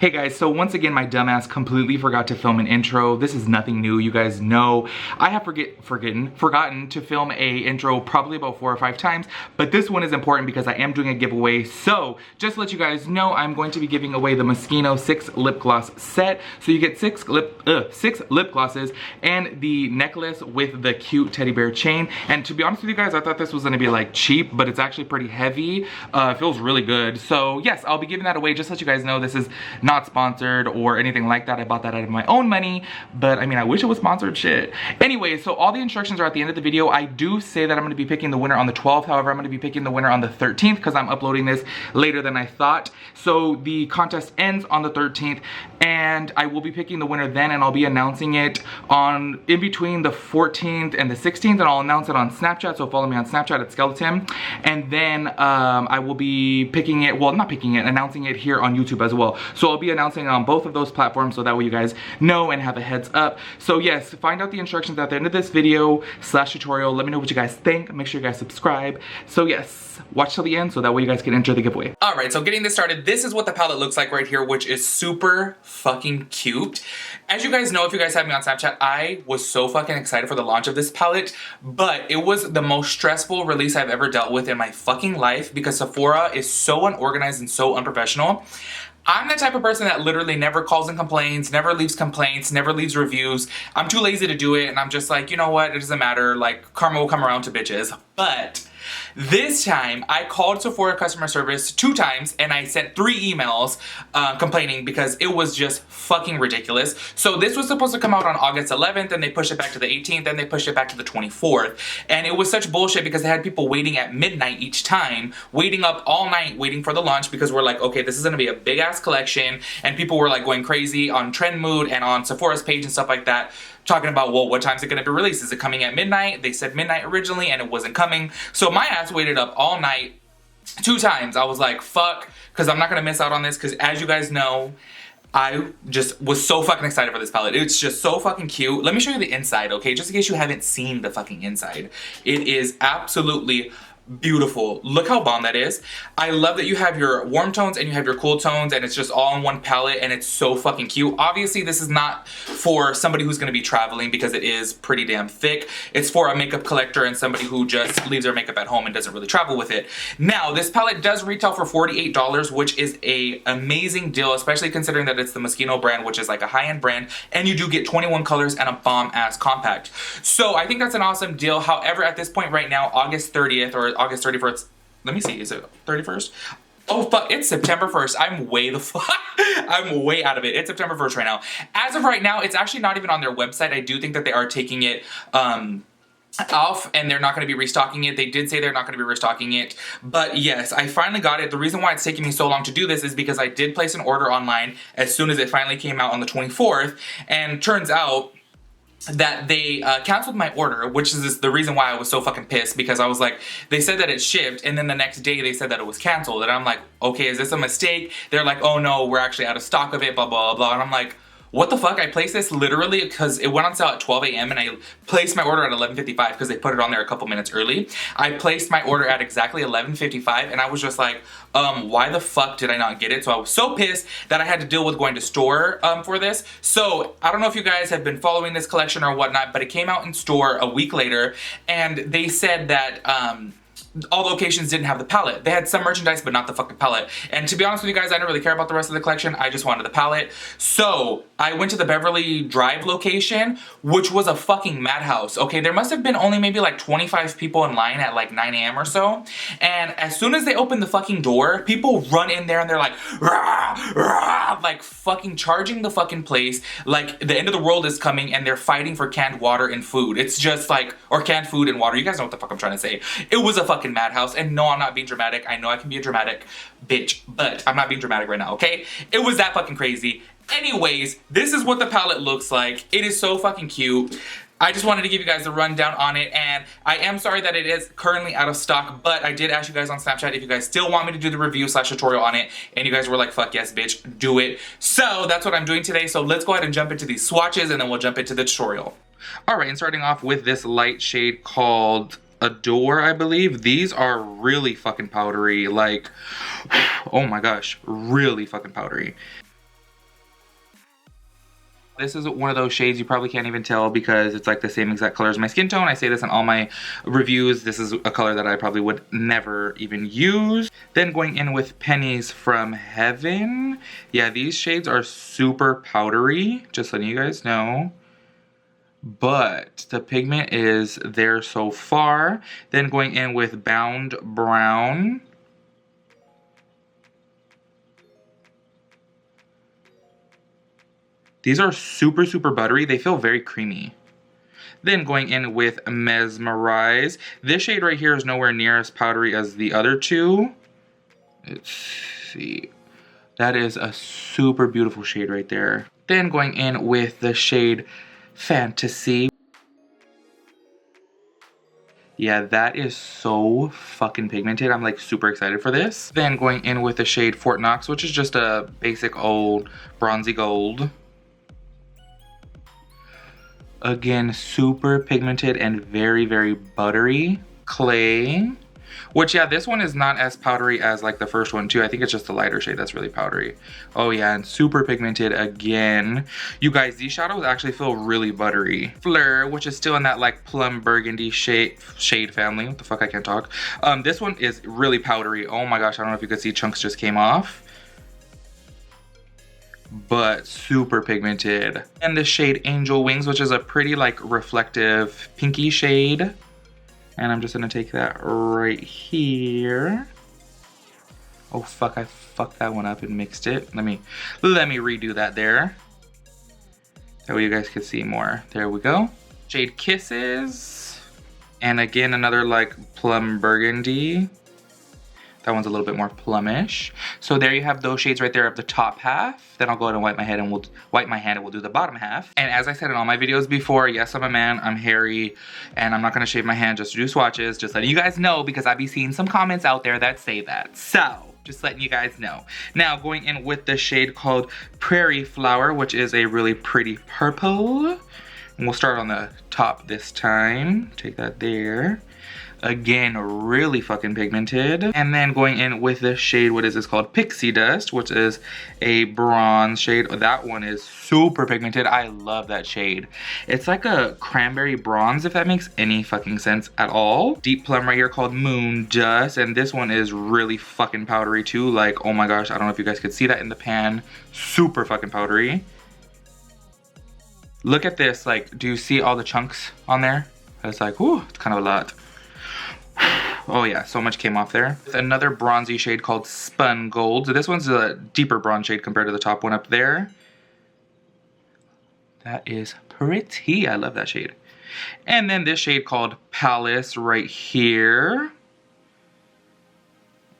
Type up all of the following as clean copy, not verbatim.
Hey guys, so once again my dumbass completely forgot to film an intro. This is nothing new, you guys know. I have forgotten to film a intro probably about 4 or 5 times, but this one is important because I am doing a giveaway. So just to let you guys know, I'm going to be giving away the Moschino 6 lip gloss set. So you get 6 lip glosses and the necklace with the cute teddy bear chain. And to be honest with you guys, I thought this was gonna be like cheap, but it's actually pretty heavy. It feels really good. So yes, I'll be giving that away. Just to let you guys know, this is not sponsored or anything like that. I bought that out of my own money, but I mean, I wish it was sponsored shit. Anyway, so all the instructions are at the end of the video. I do say that I'm gonna be picking the winner on the 12th. However, I'm gonna be picking the winner on the 13th because I'm uploading this later than I thought. So the contest ends on the 13th and I will be picking the winner then, and I'll be announcing it in between the 14th and the 16th, and I'll announce it on Snapchat. So follow me on Snapchat at Skelotim. And then I will be picking it, well, not picking it, announcing it here on YouTube as well. So I'll be announcing it on both of those platforms so that way you guys know and have a heads up. So yes, find out the instructions at the end of this video / tutorial. Let me know what you guys think. Make sure you guys subscribe. So yes, watch till the end so that way you guys can enter the giveaway. All right, so getting this started, this is what the palette looks like right here, which is super fucking cute. As you guys know, if you guys have me on Snapchat, I was so fucking excited for the launch of this palette, but it was the most stressful release I've ever dealt with in my fucking life because Sephora is so unorganized and so unprofessional. I'm the type of person that literally never calls and complains, never leaves complaints, never leaves reviews. I'm too lazy to do it, and I'm just like, you know what, it doesn't matter, like, karma will come around to bitches. But this time, I called Sephora customer service 2 times and I sent 3 emails complaining because it was just fucking ridiculous. So this was supposed to come out on August 11th and they pushed it back to the 18th and they pushed it back to the 24th. And it was such bullshit because they had people waiting at midnight each time, waiting up all night, waiting for the launch because we're like, okay, this is gonna be a big ass collection. And people were like going crazy on Trend Mood and on Sephora's page and stuff like that, talking about, well, what time is it going to be released? Is it coming at midnight? They said midnight originally and it wasn't coming. So my ass waited up all night 2 times. I was like, fuck, because I'm not going to miss out on this because as you guys know, I just was so fucking excited for this palette. It's just so fucking cute. Let me show you the inside, okay? Just in case you haven't seen the fucking inside. It is absolutely beautiful. Look how bomb that is. I love that you have your warm tones and you have your cool tones and it's just all in one palette and it's so fucking cute. Obviously this is not for somebody who's going to be traveling because it is pretty damn thick. It's for a makeup collector and somebody who just leaves their makeup at home and doesn't really travel with it. Now this palette does retail for $48, which is a amazing deal, especially considering that it's the Moschino brand, which is like a high-end brand, and you do get 21 colors and a bomb ass compact. So I think that's an awesome deal. However, at this point right now, August 30th or August 31st, let me see, is it 31st? Oh fuck, it's September 1st. I'm way the fuck, I'm way out of it. It's September 1st right now. As of right now, it's actually not even on their website. I do think that they are taking it off and they're not going to be restocking it. They did say they're not going to be restocking it, but yes, I finally got it. The reason why it's taking me so long to do this is because I did place an order online as soon as it finally came out on the 24th, and turns out that they canceled my order, which is the reason why I was so fucking pissed, because I was like, they said that it shipped and then the next day they said that it was canceled, and I'm like, okay, is this a mistake? They're like, oh no, we're actually out of stock of it, blah blah blah, and I'm like, what the fuck? I placed this literally because it went on sale at 12 a.m. and I placed my order at 11:55 because they put it on there a couple minutes early. I placed my order at exactly 11:55 and I was just like, why the fuck did I not get it? So I was so pissed that I had to deal with going to store for this. So I don't know if you guys have been following this collection or whatnot, but it came out in store a week later and they said that all locations didn't have the palette. They had some merchandise, but not the fucking palette. And to be honest with you guys, I didn't really care about the rest of the collection. I just wanted the palette. So I went to the Beverly Drive location, which was a fucking madhouse. Okay, there must have been only maybe like 25 people in line at like 9 a.m. or so. And as soon as they opened the fucking door, people run in there and they're like, rah, rah, like fucking charging the fucking place. Like the end of the world is coming and they're fighting for canned water and food. It's just like, or canned food and water. You guys know what the fuck I'm trying to say. It was a fucking madhouse, and no, I'm not being dramatic. I know I can be a dramatic bitch, but I'm not being dramatic right now, okay? It was that fucking crazy. Anyways, this is what the palette looks like. It is so fucking cute. I just wanted to give you guys a rundown on it, and I am sorry that it is currently out of stock, but I did ask you guys on Snapchat if you guys still want me to do the review / tutorial on it, and you guys were like, fuck yes, bitch, do it. So that's what I'm doing today, so let's go ahead and jump into these swatches, and then we'll jump into the tutorial. Alright, and starting off with this light shade called Adore, I believe. These are really fucking powdery, like, oh my gosh, really fucking powdery. This is one of those shades you probably can't even tell because it's like the same exact color as my skin tone. I say this in all my reviews. This is a color that I probably would never even use. Then going in with Pennies from Heaven. Yeah, these shades are super powdery, just letting you guys know. But the pigment is there so far. Then going in with Bound Brown. These are super, super buttery. They feel very creamy. Then going in with Mesmerize. This shade right here is nowhere near as powdery as the other two. Let's see. That is a super beautiful shade right there. Then going in with the shade Fantasy. Yeah, that is so fucking pigmented. I'm like super excited for this. Then going in with the shade Fort Knox, which is just a basic old bronzy gold. Again, super pigmented and very, very buttery. Clay, which yeah, this one is not as powdery as like the first one too. I think it's just the lighter shade that's really powdery. Oh yeah, and super pigmented again. You guys, these shadows actually feel really buttery. Fleur, which is still in that like plum burgundy shade family. What the fuck, I can't talk. This one is really powdery. Oh my gosh, I don't know if you could see, chunks just came off. But super pigmented. And the shade Angel Wings, which is a pretty like reflective pinky shade. And I'm just gonna take that right here. Oh fuck, I fucked that one up and mixed it. Let me redo that there. That way you guys can see more. There we go. Shade Kisses. And again, another like plum burgundy. That one's a little bit more plumish. So there you have those shades right there of the top half. Then I'll go ahead and wipe my hand and we'll do the bottom half. And as I said in all my videos before, yes, I'm a man, I'm hairy, and I'm not gonna shave my hand just to do swatches. Just letting you guys know because I be seeing some comments out there that say that. So, just letting you guys know. Now going in with the shade called Prairie Flower, which is a really pretty purple. And we'll start on the top this time. Take that there. Again, really fucking pigmented. And then going in with this shade, what is this called? Pixie Dust, which is a bronze shade. That one is super pigmented. I love that shade. It's like a cranberry bronze, if that makes any fucking sense at all. Deep Plum right here called Moon Dust. And this one is really fucking powdery too. Like, oh my gosh, I don't know if you guys could see that in the pan. Super fucking powdery. Look at this, like, do you see all the chunks on there? It's like, whew, it's kind of a lot. Oh yeah, so much came off there. Another bronzy shade called Spun Gold. So this one's a deeper bronze shade compared to the top one up there. That is pretty. I love that shade. And then this shade called Pallas right here.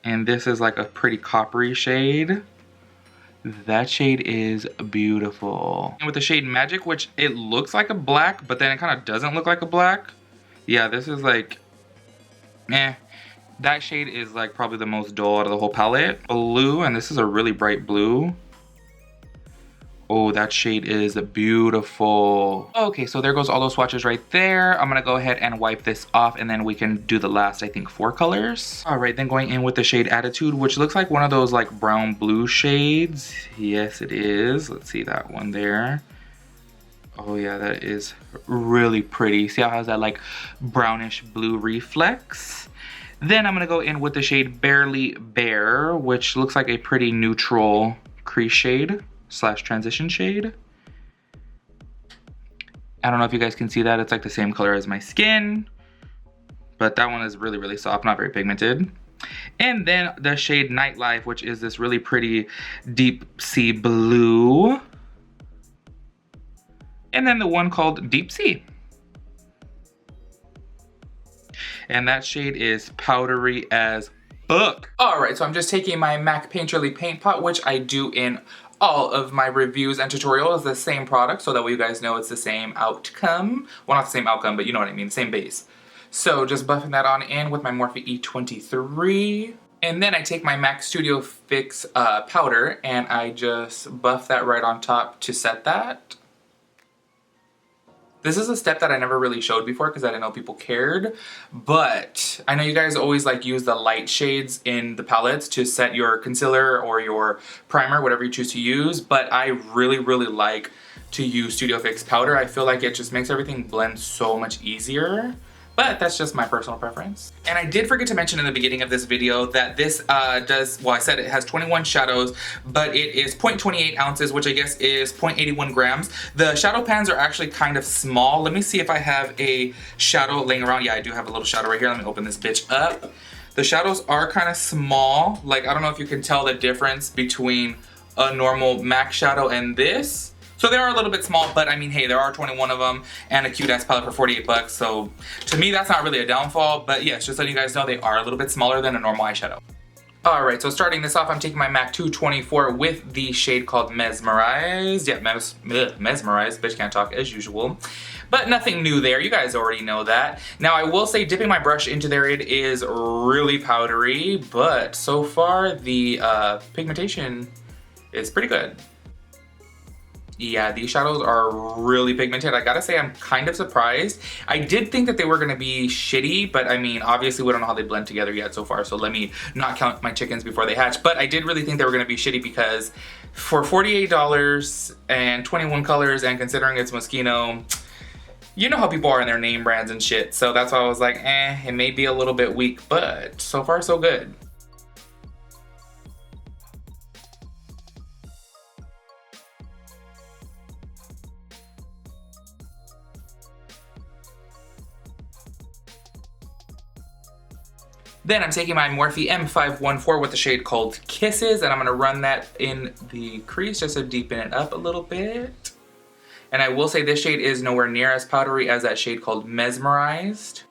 And this is like a pretty coppery shade. That shade is beautiful. And with the shade Magic, which it looks like a black, but then it kind of doesn't look like a black. Yeah, this is like... That shade is like probably the most dull out of the whole palette. Blue, and this is a really bright blue. Oh, that shade is beautiful. Okay, so there goes all those swatches right there. I'm gonna go ahead and wipe this off and then we can do the last, I think, 4 colors. All right, then going in with the shade Attitude, which looks like one of those like brown blue shades. Yes, it is. Let's see that one there. Oh yeah, that is really pretty. See how it has that like brownish blue reflex? Then I'm gonna go in with the shade Barely Bare, which looks like a pretty neutral crease shade slash transition shade. I don't know if you guys can see that. It's like the same color as my skin, but that one is really, really soft, not very pigmented. And then the shade Nightlife, which is this really pretty deep sea blue. And then the one called Deep Sea. And that shade is powdery as fuck. All right, so I'm just taking my MAC Painterly Paint Pot, which I do in all of my reviews and tutorials, the same product, so that way you guys know it's the same outcome. Well, not the same outcome, but you know what I mean, same base. So just buffing that on in with my Morphe E23. And then I take my MAC Studio Fix powder and I just buff that right on top to set that. This is a step that I never really showed before because I didn't know people cared, but I know you guys always like use the light shades in the palettes to set your concealer or your primer, whatever you choose to use, but I really, really like to use Studio Fix powder. I feel like it just makes everything blend so much easier. But that's just my personal preference. And I did forget to mention in the beginning of this video that this well, I said it has 21 shadows, but it is 0.28 ounces, which I guess is 0.81 grams. The shadow pans are actually kind of small. Let me see if I have a shadow laying around. Yeah, I do have a little shadow right here. Let me open this bitch up. The shadows are kind of small. Like, I don't know if you can tell the difference between a normal MAC shadow and this. So they are a little bit small, but I mean, hey, there are 21 of them and a cute ass palette for 48 bucks. So to me, that's not really a downfall, but yes, just letting you guys know they are a little bit smaller than a normal eyeshadow. All right, so starting this off, I'm taking my MAC 224 with the shade called Mesmerized. Yeah, Mesmerized, bitch can't talk as usual. But nothing new there, you guys already know that. Now I will say dipping my brush into there, it is really powdery, but so far the pigmentation is pretty good. Yeah, these shadows are really pigmented. I gotta say, I'm kind of surprised. I did think that they were gonna be shitty, but I mean, obviously we don't know how they blend together yet so far, so let me not count my chickens before they hatch. But I did really think they were gonna be shitty because for $48 and 21 colors, and considering it's Moschino, you know how people are in their name brands and shit. So that's why I was like, it may be a little bit weak, but so far so good. Then I'm taking my Morphe M514 with the shade called Kisses, and I'm gonna run that in the crease just to deepen it up a little bit. And I will say this shade is nowhere near as powdery as that shade called Mesmerized.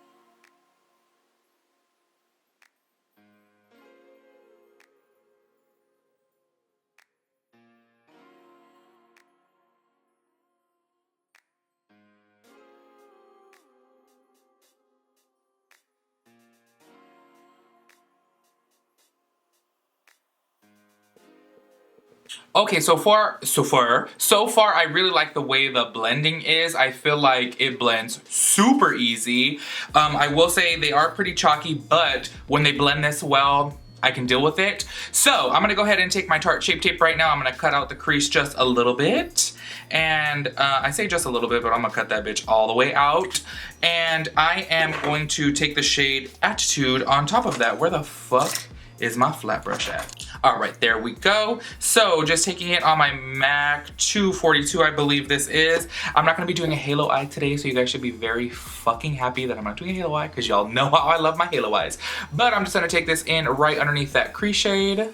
Okay, so far I really like the way the blending is. I feel like it blends super easy. I will say they are pretty chalky, but when they blend this well, I can deal with it. So I'm gonna go ahead and take my Tarte Shape Tape right now. I'm gonna cut out the crease just a little bit. And I say just a little bit, but I'm gonna cut that bitch all the way out. And I am going to take the shade Attitude on top of that. Where the fuck is my flat brush at? All right, there we go. So just taking it on my MAC 242, I believe this is. I'm not gonna be doing a halo eye today, so you guys should be very fucking happy that I'm not doing a halo eye, because y'all know how I love my halo eyes. But I'm just gonna take this in right underneath that crease shade.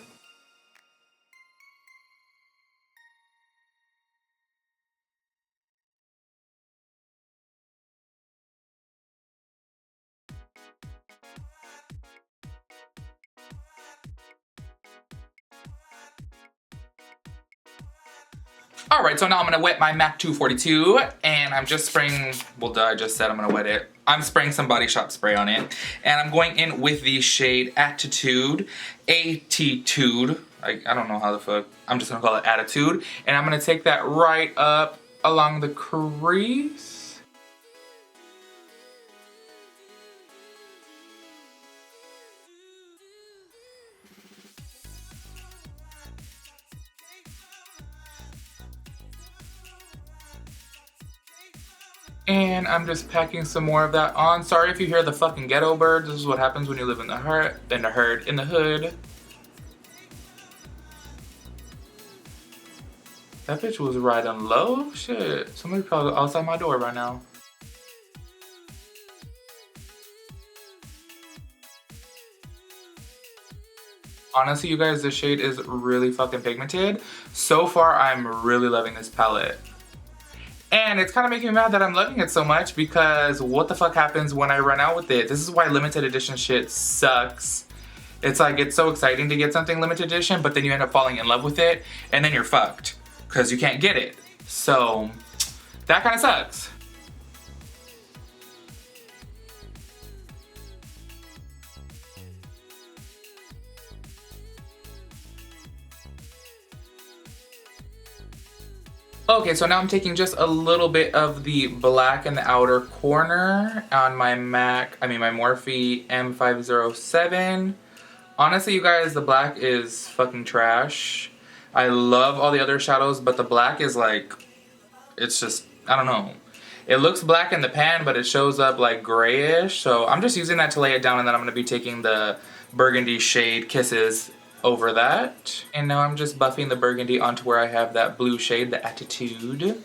All right, so now I'm gonna wet my MAC 242, and I'm just spraying, well, duh, I just said I'm gonna wet it. I'm spraying some Body Shop spray on it, and I'm going in with the shade Attitude, Attitude. I don't know how the fuck, I'm just gonna call it Attitude, and I'm gonna take that right up along the crease. And I'm just packing some more of that on. Sorry if you hear the fucking ghetto birds. This is what happens when you live in the hood. That bitch was riding low. Shit. Somebody probably outside my door right now. Honestly, you guys, this shade is really fucking pigmented. So far, I'm really loving this palette. And it's kind of making me mad that I'm loving it so much, because what the fuck happens when I run out with it? This is why limited edition shit sucks. It's like, it's so exciting to get something limited edition, but then you end up falling in love with it, and then you're fucked, because you can't get it. So, that kind of sucks. Okay, so now I'm taking just a little bit of the black in the outer corner on my my Morphe M507. Honestly, you guys, the black is fucking trash. I love all the other shadows, but the black is like, it's just, I don't know. It looks black in the pan, but it shows up like grayish. So I'm just using that to lay it down, and then I'm gonna be taking the burgundy shade Kisses over that. And now I'm just buffing the burgundy onto where I have that blue shade, the Attitude.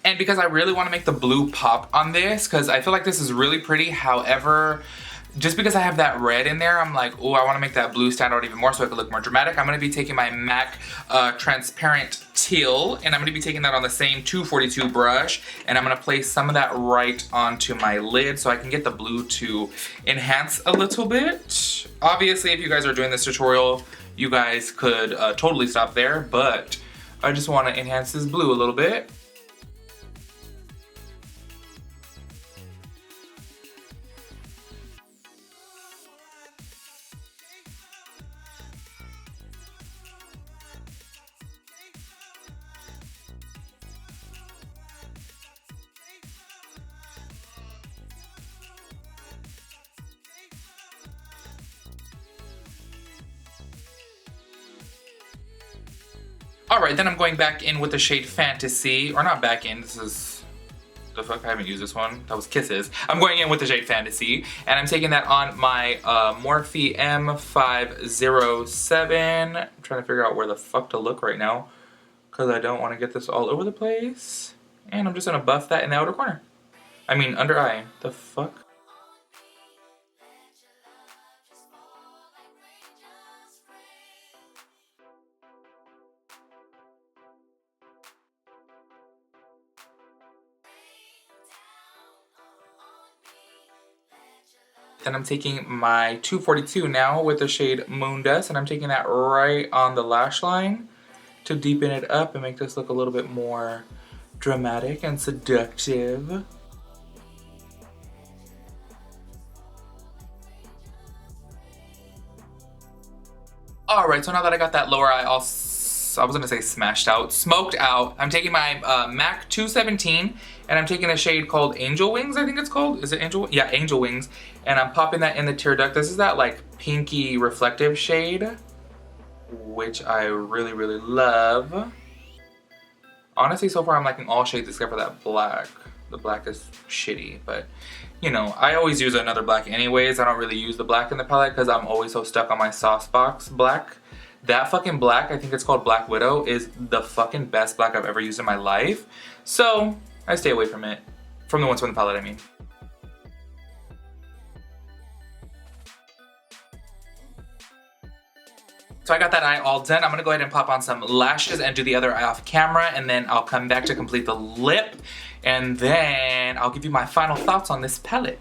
And because I really want to make the blue pop on this, because I feel like this is really pretty. However, just because I have that red in there, I'm like, oh, I want to make that blue stand out even more so it could look more dramatic. I'm going to be taking my MAC Transparent Teal, and I'm going to be taking that on the same 242 brush, and I'm going to place some of that right onto my lid so I can get the blue to enhance a little bit. Obviously, if you guys are doing this tutorial, you guys could totally stop there, but I just want to enhance this blue a little bit. Alright, then I'm going back in with the shade Fantasy, or not back in, this is, the fuck, I haven't used this one, that was Kisses. I'm going in with the shade Fantasy, and I'm taking that on my Morphe M507. I'm trying to figure out where the fuck to look right now, because I don't want to get this all over the place. And I'm just going to buff that in the outer corner. I mean, under eye. The fuck? Then I'm taking my 242 now with the shade Moon Dust, and I'm taking that right on the lash line to deepen it up and make this look a little bit more dramatic and seductive. Alright, so now that I got that lower eye all, I was gonna say smashed out, smoked out, I'm taking my MAC 217, and I'm taking a shade called Angel Wings, I think it's called. Is it Angel? Yeah, Angel Wings. And I'm popping that in the tear duct. This is that like pinky reflective shade, which I really, really love. Honestly, so far I'm liking all shades except for that black. The black is shitty, but you know, I always use another black anyways. I don't really use the black in the palette because I'm always so stuck on my Sauce Box black. That fucking black, I think it's called Black Widow, is the fucking best black I've ever used in my life. So I stay away from it. From the ones from the palette, I mean. So I got that eye all done. I'm gonna go ahead and pop on some lashes and do the other eye off camera, and then I'll come back to complete the lip, and then I'll give you my final thoughts on this palette.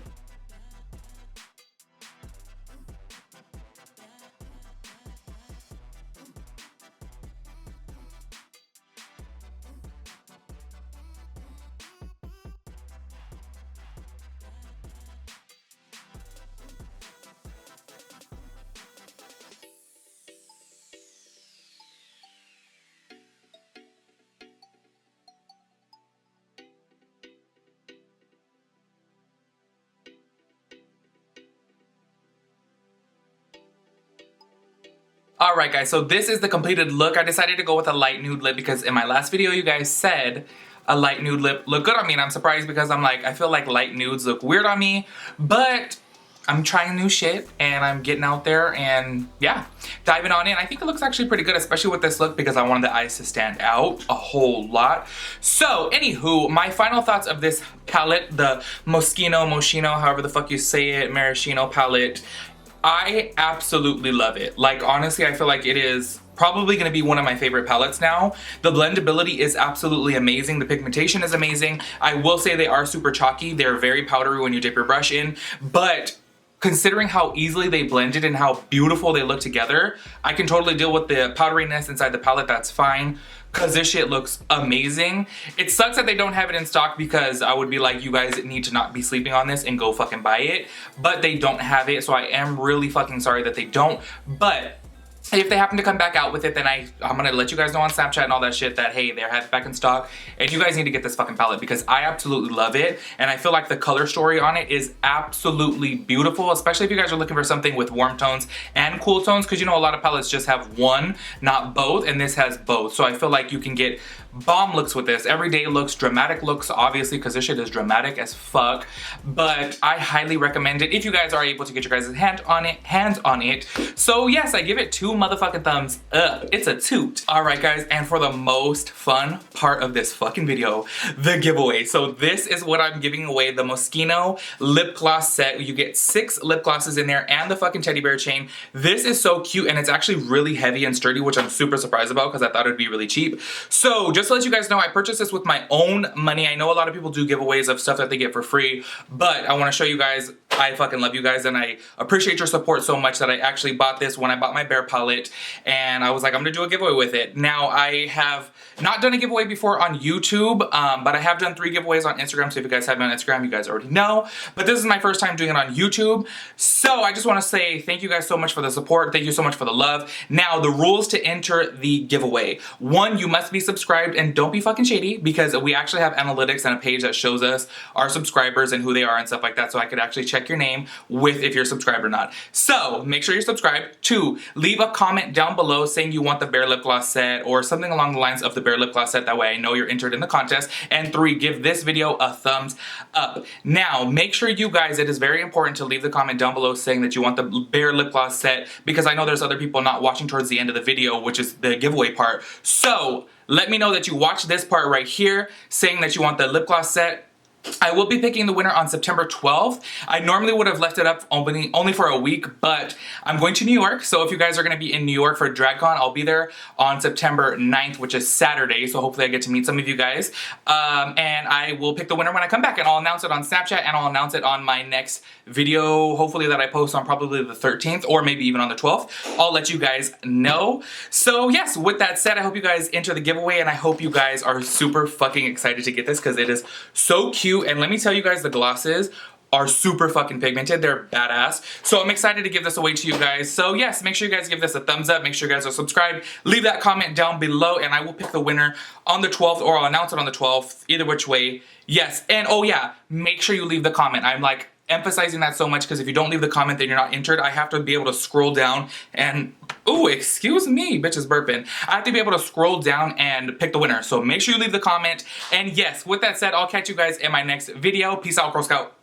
Alright guys, so this is the completed look. I decided to go with a light nude lip because in my last video you guys said a light nude lip looked good on me, and I'm surprised because I'm like, I feel like light nudes look weird on me, but I'm trying new shit and I'm getting out there and yeah, diving on in. I think it looks actually pretty good, especially with this look because I wanted the eyes to stand out a whole lot. So anywho, my final thoughts of this palette, the Moschino, however the fuck you say it, Maraschino palette. I absolutely love it. Like honestly, I feel like it is probably gonna be one of my favorite palettes now. The blendability is absolutely amazing. The pigmentation is amazing. I will say they are super chalky. They're very powdery when you dip your brush in, but considering how easily they blended and how beautiful they look together, I can totally deal with the powderiness inside the palette, that's fine. Cause this shit looks amazing. It sucks that they don't have it in stock because I would be like, you guys need to not be sleeping on this and go fucking buy it. But they don't have it, so I am really fucking sorry that they don't. But If they happen to come back out with it, then I'm gonna let you guys know on Snapchat and all that shit that, hey, they're back in stock, and you guys need to get this fucking palette because I absolutely love it, and I feel like the color story on it is absolutely beautiful, especially if you guys are looking for something with warm tones and cool tones, because you know a lot of palettes just have one, not both, and this has both. So I feel like you can get bomb looks with this, everyday looks, dramatic looks, obviously, because this shit is dramatic as fuck, but I highly recommend it if you guys are able to get your guys' hands on it. So yes, I give it 2 motherfucking thumbs up. It's a toot. All right, guys, and for the most fun part of this fucking video, the giveaway. So this is what I'm giving away, the Moschino lip gloss set. You get 6 lip glosses in there and the fucking teddy bear chain. This is so cute, and it's actually really heavy and sturdy, which I'm super surprised about because I thought it'd be really cheap. So just to let you guys know, I purchased this with my own money. I know a lot of people do giveaways of stuff that they get for free, but I want to show you guys, I fucking love you guys, and I appreciate your support so much that I actually bought this when I bought my bear palette, and I was like, I'm gonna do a giveaway with it. Now, I have not done a giveaway before on YouTube, but I have done 3 giveaways on Instagram, so if you guys have me on Instagram, you guys already know, but this is my first time doing it on YouTube, so I just want to say thank you guys so much for the support, thank you so much for the love. Now, the rules to enter the giveaway. 1, you must be subscribed, and don't be fucking shady, because we actually have analytics and a page that shows us our subscribers and who they are and stuff like that, so I could actually check your name with if you're subscribed or not. So make sure you're subscribed. 2, leave a comment down below saying you want the bear lip gloss set or something along the lines of the bear lip gloss set, that way I know you're entered in the contest. And 3, give this video a thumbs up. Now, make sure you guys, it is very important to leave the comment down below saying that you want the bear lip gloss set, because I know there's other people not watching towards the end of the video, which is the giveaway part. So let me know that you watched this part right here, saying that you want the lip gloss set. I will be picking the winner on September 12th. I normally would have left it up only for a week, but I'm going to New York, so if you guys are going to be in New York for DragCon, I'll be there on September 9th, which is Saturday, so hopefully I get to meet some of you guys. And I will pick the winner when I come back, and I'll announce it on Snapchat, and I'll announce it on my next video, hopefully that I post on probably the 13th, or maybe even on the 12th. I'll let you guys know. So yes, with that said, I hope you guys enter the giveaway, and I hope you guys are super fucking excited to get this, because it is so cute. And let me tell you guys, the glosses are super fucking pigmented. They're badass. So I'm excited to give this away to you guys. So yes, make sure you guys give this a thumbs up. Make sure you guys are subscribed. Leave that comment down below, and I will pick the winner on the 12th, or I'll announce it on the 12th. Either which way. Yes. And oh yeah, make sure you leave the comment. I'm like emphasizing that so much, because if you don't leave the comment, then you're not entered. I have to be able to scroll down and, ooh, excuse me, bitch is burping. I have to be able to scroll down and pick the winner. So make sure you leave the comment. And yes, with that said, I'll catch you guys in my next video. Peace out, Girl Scout.